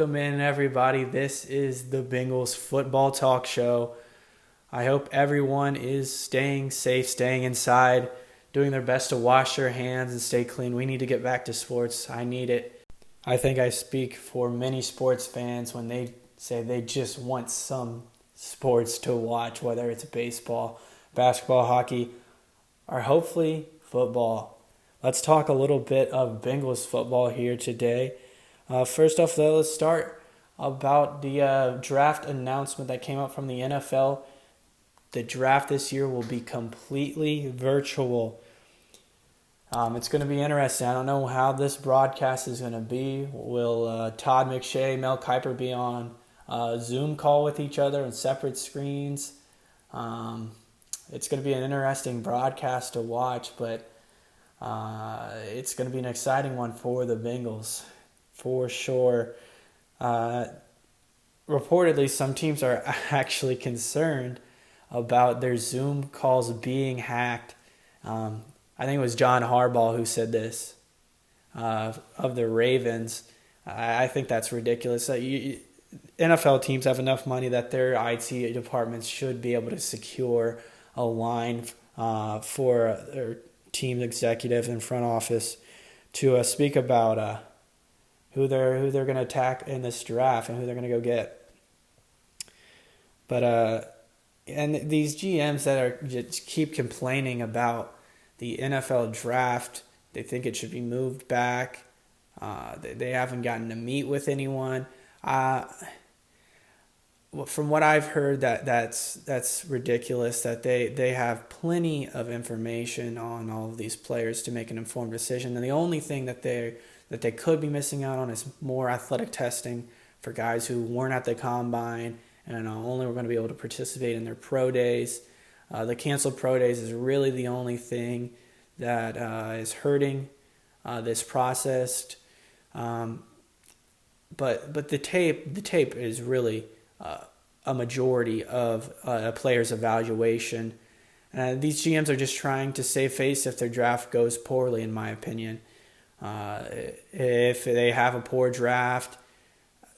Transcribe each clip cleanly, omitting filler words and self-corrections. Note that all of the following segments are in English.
Welcome in, everybody. This is the Bengals football talk show. I hope everyone is staying safe, staying inside, doing their best to wash their hands and stay clean. We need to get back to sports. I need it. I think I speak for many sports fans when they say they just want some sports to watch, whether it's baseball, basketball, hockey, or hopefully football. Let's talk a little bit of Bengals football here today. First off, though, let's start about the draft announcement that came out from the NFL. The draft this year will be completely virtual. It's going to be interesting. I don't know how this broadcast is going to be. Will Todd McShay, Mel Kiper be on a Zoom call with each other on separate screens? It's going to be an interesting broadcast to watch, but it's going to be an exciting one for the Bengals, for sure. Reportedly, some teams are actually concerned about their Zoom calls being hacked. I think it was John Harbaugh who said this of the Ravens. I think that's ridiculous. NFL teams have enough money that their IT departments should be able to secure a line for their team executives and front office to speak about who they're going to attack in this draft and who they're going to go get. But and these GMs that are just keep complaining about the NFL draft, they think it should be moved back. They haven't gotten to meet with anyone. From what I've heard, that's ridiculous. That they have plenty of information on all of these players to make an informed decision, and the only thing that they could be missing out on is more athletic testing for guys who weren't at the combine and only were going to be able to participate in their pro days. The canceled pro days is really the only thing that is hurting this process. But the tape is really a majority of a player's evaluation. These GMs are just trying to save face if their draft goes poorly, in my opinion. If they have a poor draft,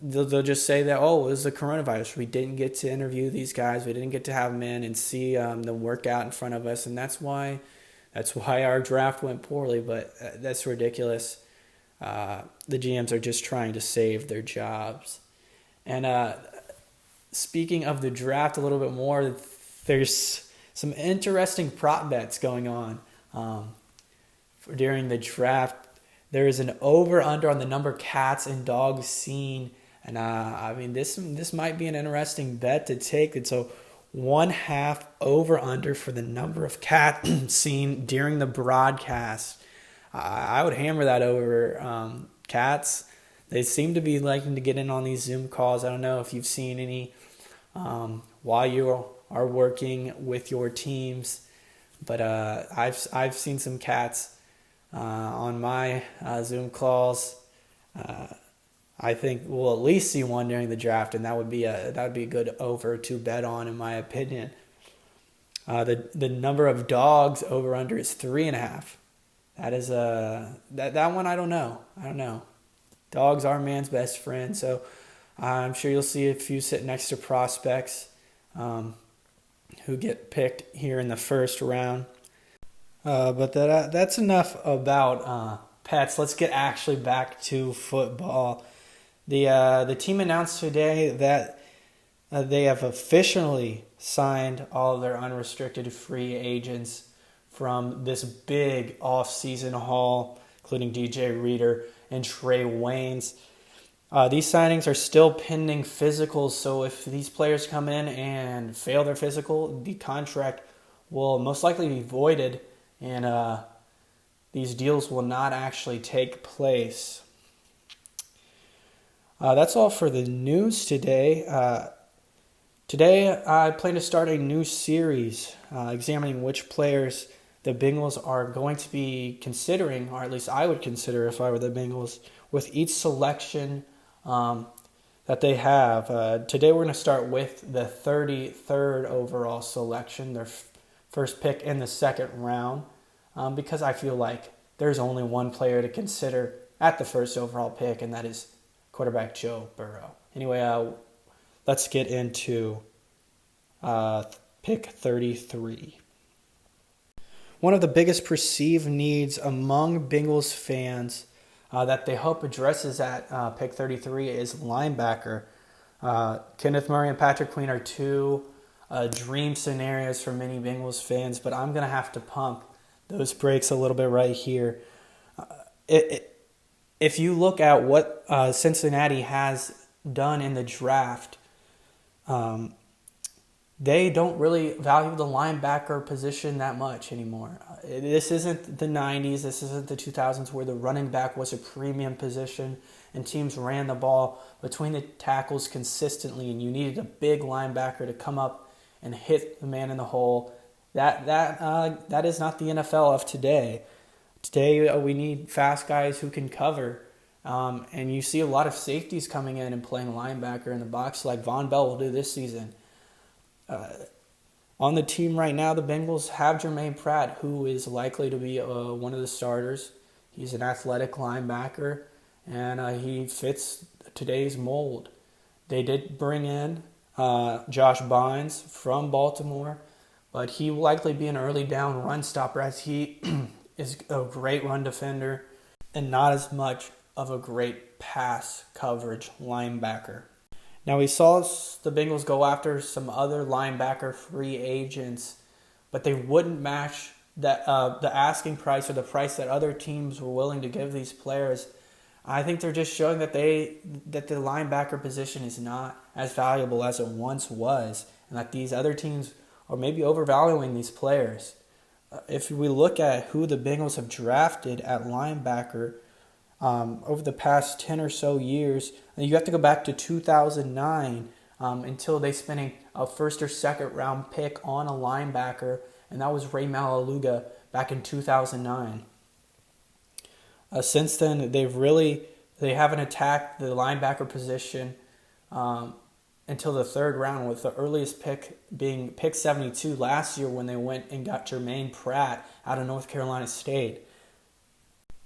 they'll just say that, it was the coronavirus. We didn't get to interview these guys. We didn't get to have them in and see them work out in front of us, and that's why our draft went poorly. But that's ridiculous. The GMs are just trying to save their jobs. And speaking of the draft a little bit more, there's some interesting prop bets going on during the draft. There is an over-under on the number of cats and dogs seen. And this might be an interesting bet to take. It's a 1/2 over-under for the number of cats seen during the broadcast. I would hammer that over cats. They seem to be liking to get in on these Zoom calls. I don't know if you've seen any while you are working with your teams, but I've seen some cats on my Zoom calls. I think we'll at least see one during the draft, and that would be a good over to bet on, in my opinion. The number of dogs over under is 3.5. That is that one. I don't know. Dogs are man's best friend, so I'm sure you'll see a few sit next to prospects who get picked here in the first round. But that's enough about pets. Let's get actually back to football. The team announced today that they have officially signed all of their unrestricted free agents from this big off-season haul, including DJ Reader and Trey Waynes. These signings are still pending physicals, so if these players come in and fail their physical, the contract will most likely be voided, and these deals will not actually take place. That's all for the news today. Today, I plan to start a new series examining which players the Bengals are going to be considering, or at least I would consider if I were the Bengals, with each selection that they have. Today, we're going to start with the 33rd overall selection, their first pick in the second round, because I feel like there's only one player to consider at the first overall pick, and that is quarterback Joe Burrow. Anyway, let's get into pick 33. One of the biggest perceived needs among Bengals fans that they hope addresses at pick 33 is linebacker. Kenneth Murray and Patrick Queen are two dream scenarios for many Bengals fans, but I'm going to have to pump those brakes a little bit right here. If you look at what Cincinnati has done in the draft, they don't really value the linebacker position that much anymore. This isn't the 90s. This isn't the 2000s where the running back was a premium position and teams ran the ball between the tackles consistently, and you needed a big linebacker to come up and hit the man in the hole. That is not the NFL of today. Today we need fast guys who can cover. And you see a lot of safeties coming in and playing linebacker in the box like Von Bell will do this season. On the team right now, the Bengals have Jermaine Pratt, who is likely to be one of the starters. He's an athletic linebacker, and he fits today's mold. They did bring in Josh Bynes from Baltimore, but he will likely be an early down run stopper as he is a great run defender and not as much of a great pass coverage linebacker. Now, we saw the Bengals go after some other linebacker free agents, but they wouldn't match that the asking price or the price that other teams were willing to give these players. I think they're just showing that the linebacker position is not as valuable as it once was, and that these other teams are maybe overvaluing these players. If we look at who the Bengals have drafted at linebacker over the past 10 or so years, you have to go back to 2009 until they spent a first or second round pick on a linebacker, and that was Ray Malaluga back in 2009. Since then, they haven't attacked the linebacker position until the third round, with the earliest pick being pick 72 last year when they went and got Jermaine Pratt out of North Carolina State.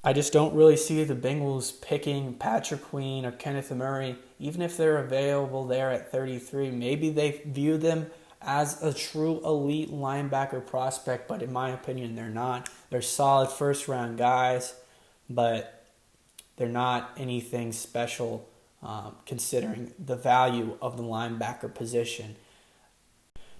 I just don't really see the Bengals picking Patrick Queen or Kenneth Murray, even if they're available there at 33. Maybe they view them as a true elite linebacker prospect, but in my opinion, they're not. They're solid first-round guys, but they're not anything special considering the value of the linebacker position.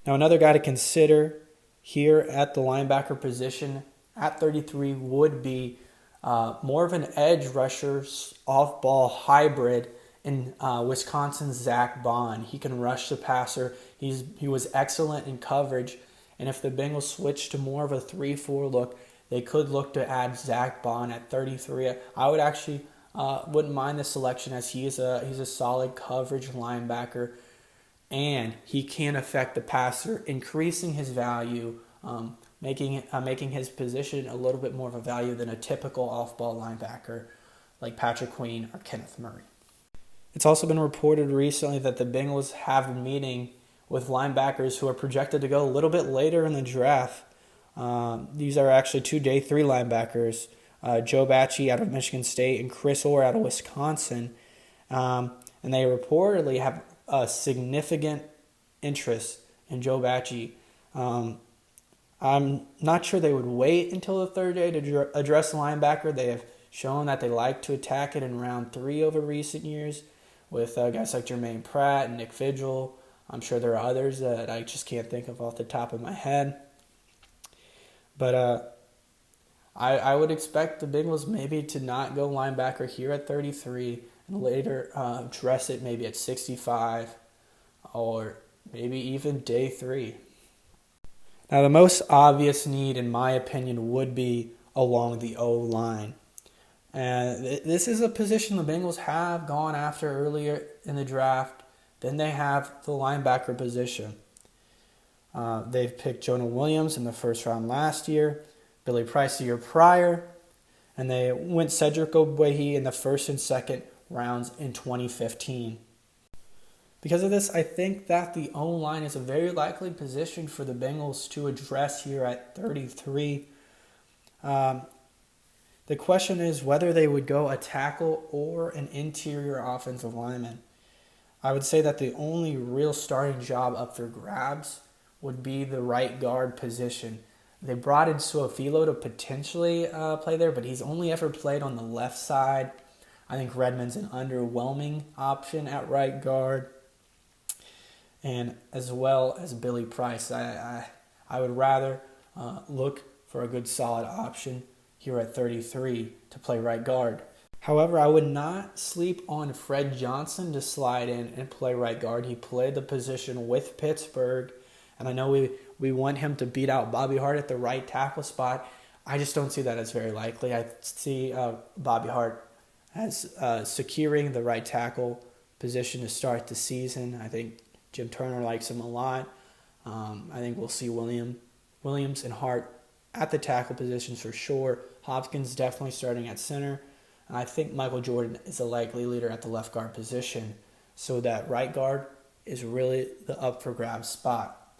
Now, another guy to consider here at the linebacker position at 33 would be more of an edge rusher, off-ball hybrid in Wisconsin's Zach Bond. He can rush the passer. He was excellent in coverage, and if the Bengals switch to more of a 3-4 look, they could look to add Zach Bond at 33. I would actually wouldn't mind the selection, as he's a solid coverage linebacker, and he can affect the passer, increasing his value, making his position a little bit more of a value than a typical off-ball linebacker like Patrick Queen or Kenneth Murray. It's also been reported recently that the Bengals have a meeting with linebackers who are projected to go a little bit later in the draft. These are actually two day 3 linebackers, Joe Bachie out of Michigan State and Chris Orr out of Wisconsin. And they reportedly have a significant interest in Joe Bachie. I'm not sure they would wait until the third day to address the linebacker. They have shown that they like to attack it in round 3 over recent years with guys like Jermaine Pratt and Nick Vigil. I'm sure there are others that I just can't think of off the top of my head. But I would expect the Bengals maybe to not go linebacker here at 33 and later address it maybe at 65 or maybe even day 3. Now, the most obvious need, in my opinion, would be along the O-line. And this is a position the Bengals have gone after earlier in the draft. Then they have the linebacker position. They've picked Jonah Williams in the first round last year, Billy Price the year prior, and they went Cedric Ogbuehi in the first and second rounds in 2015. Because of this, I think that the O-line is a very likely position for the Bengals to address here at 33. The question is whether they would go a tackle or an interior offensive lineman. I would say that the only real starting job up for grabs would be the right guard position. They brought in Suafilo to potentially play there, but he's only ever played on the left side. I think Redmond's an underwhelming option at right guard, and as well as Billy Price. I would rather look for a good solid option here at 33 to play right guard. However, I would not sleep on Fred Johnson to slide in and play right guard. He played the position with Pittsburgh, and I know we want him to beat out Bobby Hart at the right tackle spot. I just don't see that as very likely. I see Bobby Hart as securing the right tackle position to start the season. I think Jim Turner likes him a lot. I think we'll see Williams and Hart at the tackle positions for sure. Hopkins definitely starting at center. I think Michael Jordan is a likely leader at the left guard position, so that right guard is really the up for grabs spot.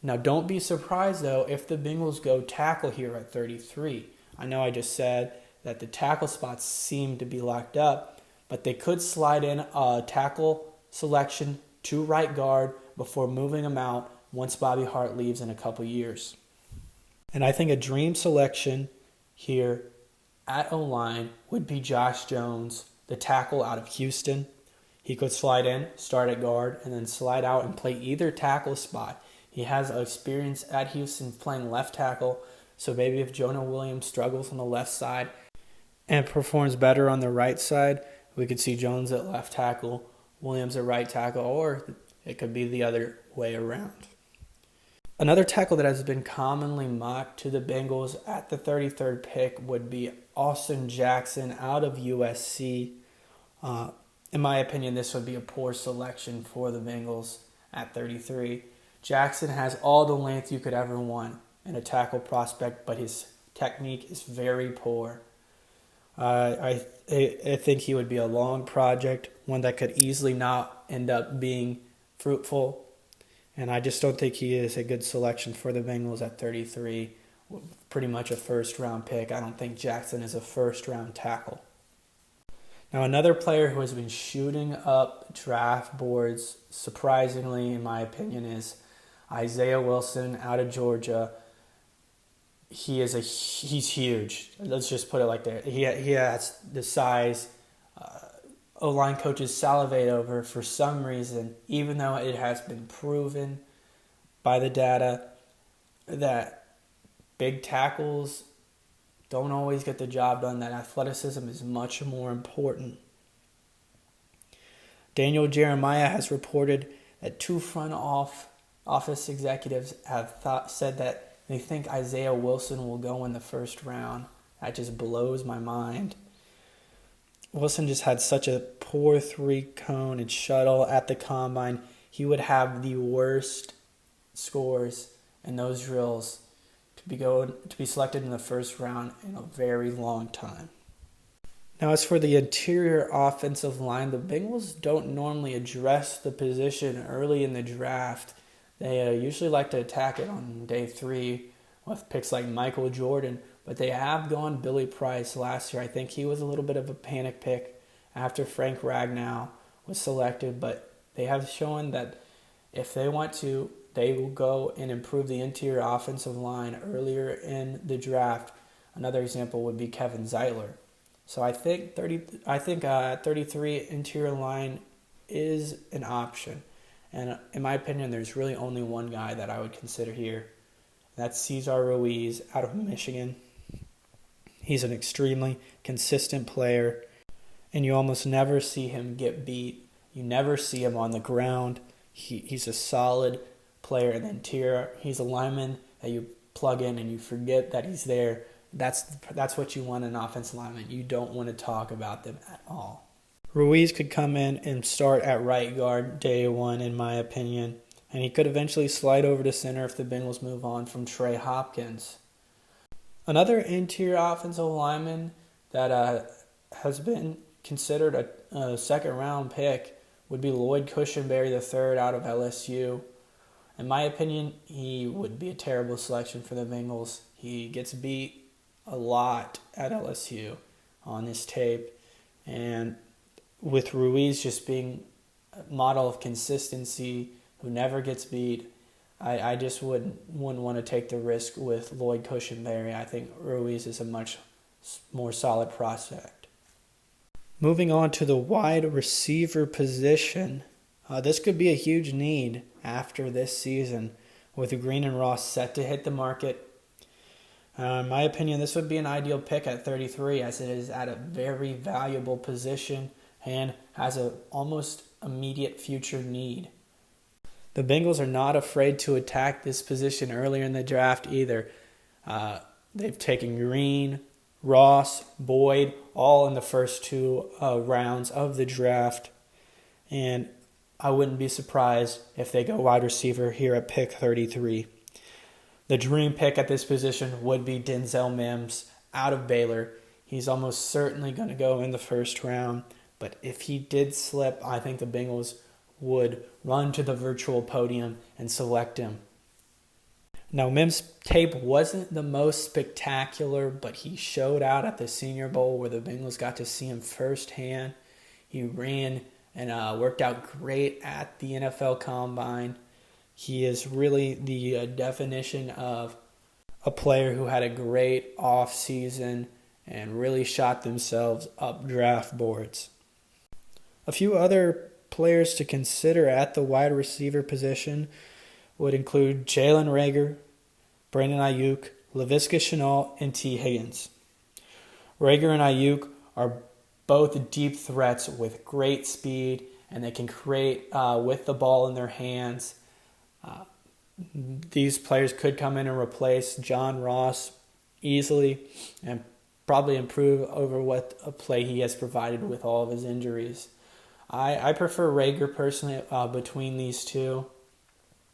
Now, don't be surprised, though, if the Bengals go tackle here at 33. I know I just said that the tackle spots seem to be locked up, but they could slide in a tackle selection to right guard before moving him out once Bobby Hart leaves in a couple years. And I think a dream selection here at O-line would be Josh Jones, the tackle out of Houston. He could slide in, start at guard, and then slide out and play either tackle spot. He has experience at Houston playing left tackle, so maybe if Jonah Williams struggles on the left side and performs better on the right side, we could see Jones at left tackle, Williams at right tackle, or it could be the other way around. Another tackle that has been commonly mocked to the Bengals at the 33rd pick would be Austin Jackson out of USC. In my opinion, this would be a poor selection for the Bengals at 33. Jackson has all the length you could ever want in a tackle prospect, but his technique is very poor. I think he would be a long project, one that could easily not end up being fruitful. And I just don't think he is a good selection for the Bengals at 33. Pretty much a first-round pick. I don't think Jackson is a first-round tackle. Now, another player who has been shooting up draft boards, surprisingly, in my opinion, is Isaiah Wilson out of Georgia. He's huge. Let's just put it like that. He has the size. O-line coaches salivate over for some reason, even though it has been proven by the data that big tackles don't always get the job done, that athleticism is much more important. Daniel Jeremiah has reported that two front office executives have said that they think Isaiah Wilson will go in the first round. That just blows my mind. Wilson just had such a poor three-cone and shuttle at the combine. He would have the worst scores in those drills to be selected in the first round in a very long time. Now, as for the interior offensive line, the Bengals don't normally address the position early in the draft. They usually like to attack it on day 3 with picks like Michael Jordan. But they have gone Billy Price last year. I think he was a little bit of a panic pick after Frank Ragnow was selected. But they have shown that if they want to, they will go and improve the interior offensive line earlier in the draft. Another example would be Kevin Zeitler. So I think 33 interior line is an option. And in my opinion, there's really only one guy that I would consider here. That's Cesar Ruiz out of Michigan. He's an extremely consistent player, and you almost never see him get beat. You never see him on the ground. He's a solid player in the interior. He's a lineman that you plug in and you forget that he's there. That's what you want in an offensive lineman. You don't want to talk about them at all. Ruiz could come in and start at right guard day 1, in my opinion, and he could eventually slide over to center if the Bengals move on from Trey Hopkins. Another interior offensive lineman that has been considered a second-round pick would be Lloyd Cushenberry III out of LSU. In my opinion, he would be a terrible selection for the Bengals. He gets beat a lot at LSU on this tape. And with Ruiz just being a model of consistency who never gets beat, I just wouldn't want to take the risk with Lloyd Cushenberry. I think Ruiz is a much more solid prospect. Moving on to the wide receiver position, this could be a huge need after this season with Green and Ross set to hit the market. In my opinion, this would be an ideal pick at 33 as it is at a very valuable position and has an almost immediate future need. The Bengals are not afraid to attack this position earlier in the draft either. They've taken Green, Ross, Boyd, all in the first two rounds of the draft. And I wouldn't be surprised if they go wide receiver here at pick 33. The dream pick at this position would be Denzel Mims out of Baylor. He's almost certainly going to go in the first round. But if he did slip, I think the Bengals would run to the virtual podium and select him. Now, Mims' tape wasn't the most spectacular, but he showed out at the Senior Bowl where the Bengals got to see him firsthand. He ran and worked out great at the NFL Combine. He is really the definition of a player who had a great offseason and really shot themselves up draft boards. A few other players to consider at the wide receiver position would include Jalen Reagor, Brandon Ayuk, Laviska Shenault, and T. Higgins. Reagor and Ayuk are both deep threats with great speed, and they can create with the ball in their hands. These players could come in and replace John Ross easily and probably improve over what a play he has provided with all of his injuries. I prefer Reagor personally between these two.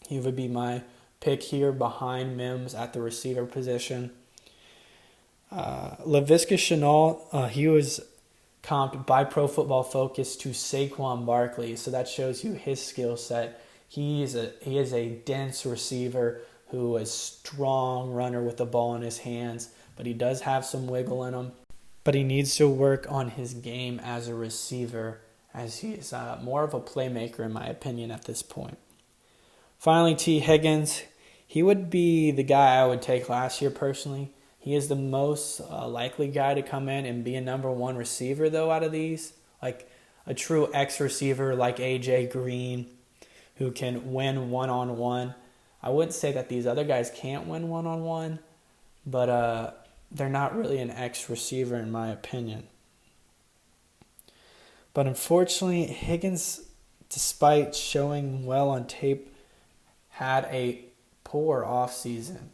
He would be my pick here behind Mims at the receiver position. Laviska Shenault, he was comped by Pro Football Focus to Saquon Barkley, so that shows you his skill set. He is a dense receiver who is a strong runner with the ball in his hands, but he does have some wiggle in him. But he needs to work on his game as a receiver, as he is more of a playmaker in my opinion at this point. Finally, T. Higgins. He would be the guy I would take last year personally. He is the most likely guy to come in and be a number one receiver, though, out of these. Like a true X receiver like A.J. Green, who can win one-on-one. I wouldn't say that these other guys can't win one-on-one, but they're not really an X receiver in my opinion. But unfortunately, Higgins, despite showing well on tape, had a poor offseason.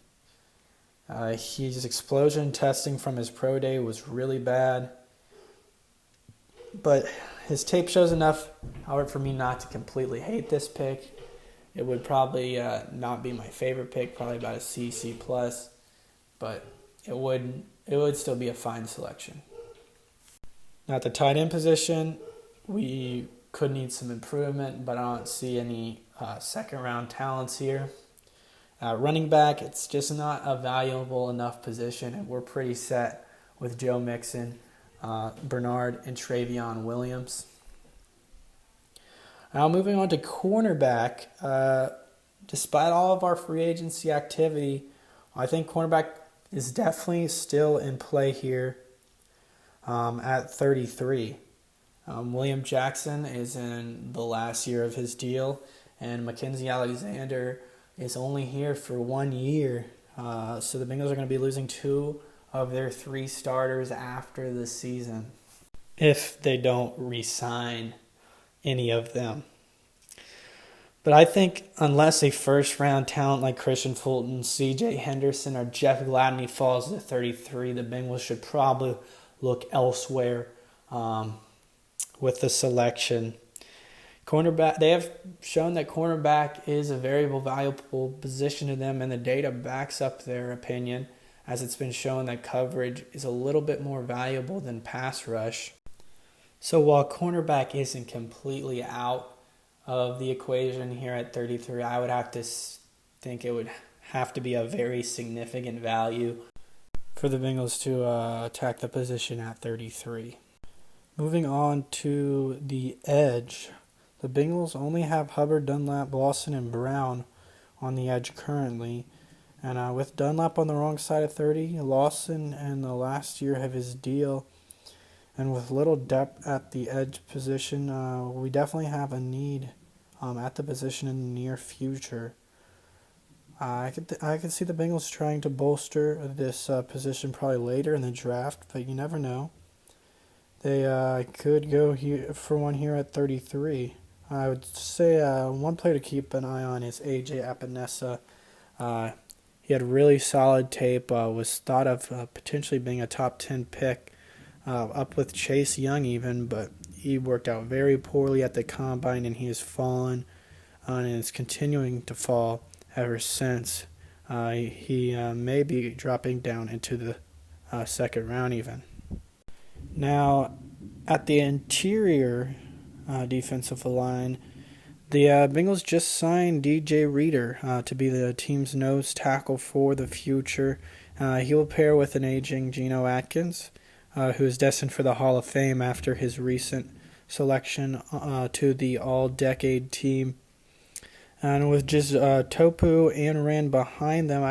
His explosion testing from his pro day was really bad. But his tape shows enough, however, for me not to completely hate this pick. It would probably not be my favorite pick, probably about a C+, but it would still be a fine selection. Now at the tight end position, we could need some improvement, but I don't see any second-round talents here. Running back, it's just not a valuable enough position, and we're pretty set with Joe Mixon, Bernard, and Travion Williams. Now moving on to cornerback, despite all of our free agency activity, I think cornerback is definitely still in play here at 33. William Jackson is in the last year of his deal, and Mackenzie Alexander is only here for 1 year. So the Bengals are going to be losing 2 of their 3 starters after the season if they don't re-sign any of them. But I think unless a first-round talent like Christian Fulton, C.J. Henderson, or Jeff Gladney falls to 33, the Bengals should probably look elsewhere with the selection. Cornerback, they have shown that cornerback is a very valuable position to them, and the data backs up their opinion, as it's been shown that coverage is a little bit more valuable than pass rush. So while cornerback isn't completely out of the equation here at 33, I would have to think it would have to be a very significant value for the Bengals to attack the position at 33. Moving on to the edge, the Bengals only have Hubbard, Dunlap, Lawson, and Brown on the edge currently. And with Dunlap on the wrong side of 30, Lawson in the last year of his deal, and with little depth at the edge position, we definitely have a need at the position in the near future. I could see the Bengals trying to bolster this position probably later in the draft, but you never know. They could go here for one here at 33. I would say one player to keep an eye on is A.J. Epinesa. He had really solid tape, was thought of potentially being a top 10 pick, up with Chase Young even, but he worked out very poorly at the combine, and he has fallen and is continuing to fall ever since. He may be dropping down into the second round even. Now, at the interior defensive line, the Bengals just signed DJ Reader to be the team's nose tackle for the future. He will pair with an aging Geno Atkins, who is destined for the Hall of Fame after his recent selection to the All-Decade team. And with just Topu and Rand behind them,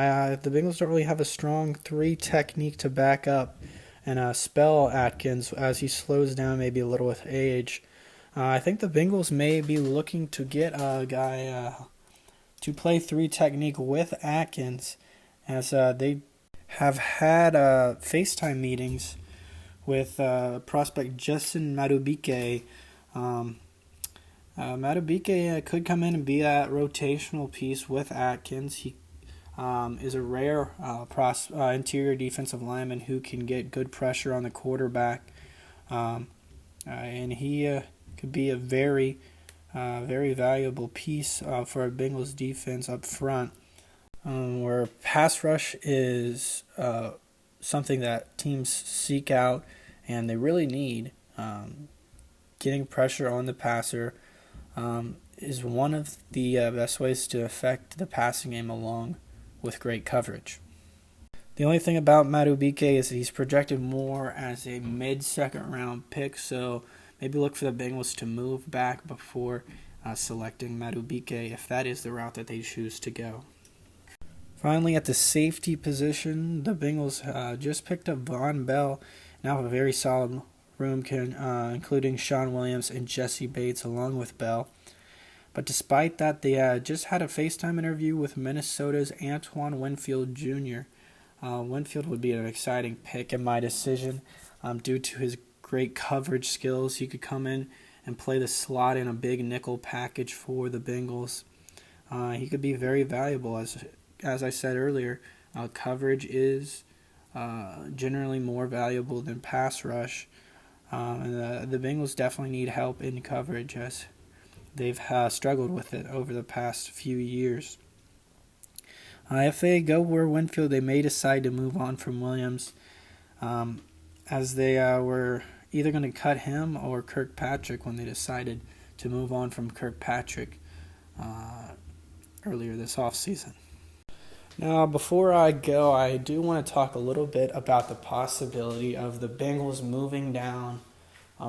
the Bengals don't really have a strong 3 technique to back up and spell Atkins as he slows down maybe a little with age. I think the Bengals may be looking to get a guy to play 3 technique with Atkins, as they have had FaceTime meetings with prospect Justin Madubuike. Madubuike could come in and be that rotational piece with Atkins. He is a rare interior defensive lineman who can get good pressure on the quarterback, and he could be a very valuable piece for a Bengals defense up front, where pass rush is something that teams seek out and they really need. Getting pressure on the passer is one of the best ways to affect the passing game along with great coverage. The only thing about Madubuike is that he's projected more as a mid-second round pick, so maybe look for the Bengals to move back before selecting Madubuike if that is the route that they choose to go. Finally, at the safety position, the Bengals just picked up Von Bell, now have a very solid room, including Sean Williams and Jesse Bates along with Bell. But despite that, they just had a FaceTime interview with Minnesota's Antoine Winfield Jr. Winfield would be an exciting pick in my decision due to his great coverage skills. He could come in and play the slot in a big nickel package for the Bengals. He could be very valuable. As I said earlier, coverage is generally more valuable than pass rush. And the Bengals definitely need help in coverage as they've struggled with it over the past few years. If they go where Winfield, they may decide to move on from Williams, as they were either going to cut him or Kirkpatrick when they decided to move on from Kirkpatrick earlier this offseason. Now, before I go, I do want to talk a little bit about the possibility of the Bengals moving down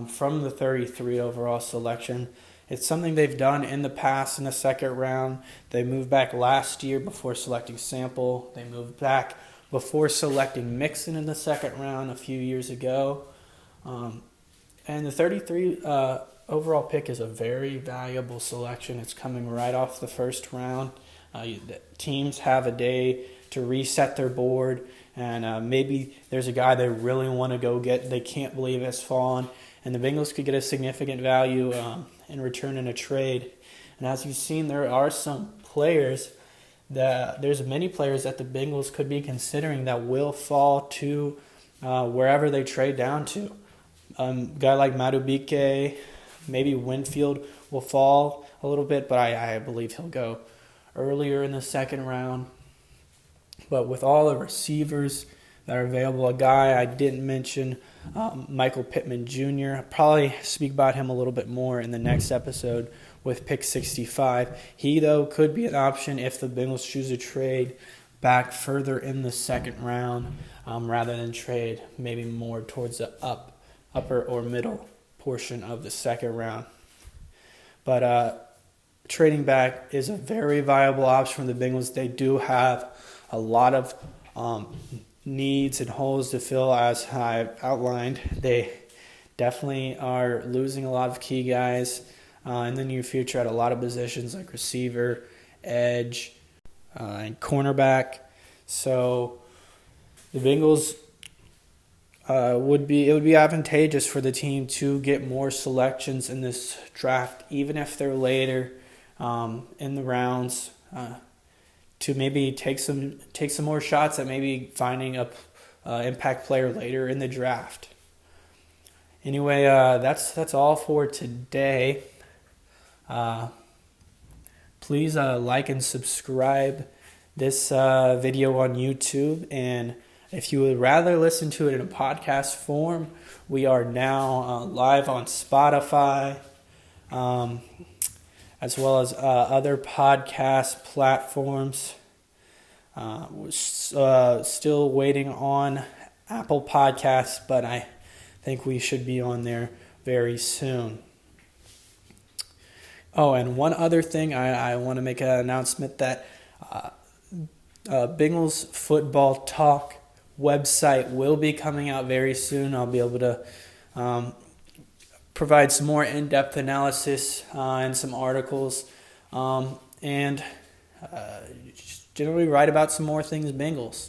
from the 33 overall selection. It's something they've done in the past in the second round. They moved back last year before selecting Sample. They moved back before selecting Mixon in the second round a few years ago. And the 33 overall pick is a very valuable selection. It's coming right off the first round. Teams have a day to reset their board, and maybe there's a guy they really want to go get. They can't believe has fallen, and the Bengals could get a significant value in return in a trade. And as you've seen, there are some players there's many players that the Bengals could be considering that will fall to wherever they trade down to. Guy like Madubuike, maybe Winfield will fall a little bit, but I believe he'll go earlier in the second round. But with all the receivers that are available, a guy I didn't mention, Michael Pittman Jr. I'll probably speak about him a little bit more in the next episode with pick 65. He, though, could be an option if the Bengals choose to trade back further in the second round, rather than trade maybe more towards the upper or middle portion of the second round. But trading back is a very viable option for the Bengals. They do have a lot of needs and holes to fill, as I've outlined. They definitely are losing a lot of key guys in the near future at a lot of positions like receiver, edge, and cornerback. So the Bengals it would be advantageous for the team to get more selections in this draft, even if they're later in the rounds, to maybe take some more shots at maybe finding a impact player later in the draft. Anyway, that's all for today. Please like and subscribe this video on YouTube, and if you would rather listen to it in a podcast form, we are now live on Spotify, as well as other podcast platforms. We're still waiting on Apple Podcasts, but I think we should be on there very soon. Oh, and one other thing, I want to make an announcement that Bengals Football Talk website will be coming out very soon. I'll be able to provide some more in-depth analysis and some articles, and generally write about some more things Bengals.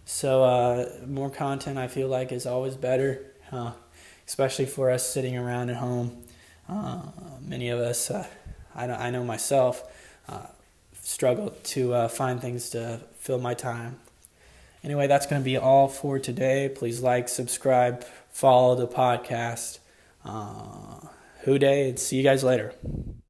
So more content, I feel like, is always better, especially for us sitting around at home. Many of us, I know myself, struggle to find things to fill my time. Anyway, that's going to be all for today. Please like, subscribe, follow the podcast. Hoo day, and see you guys later.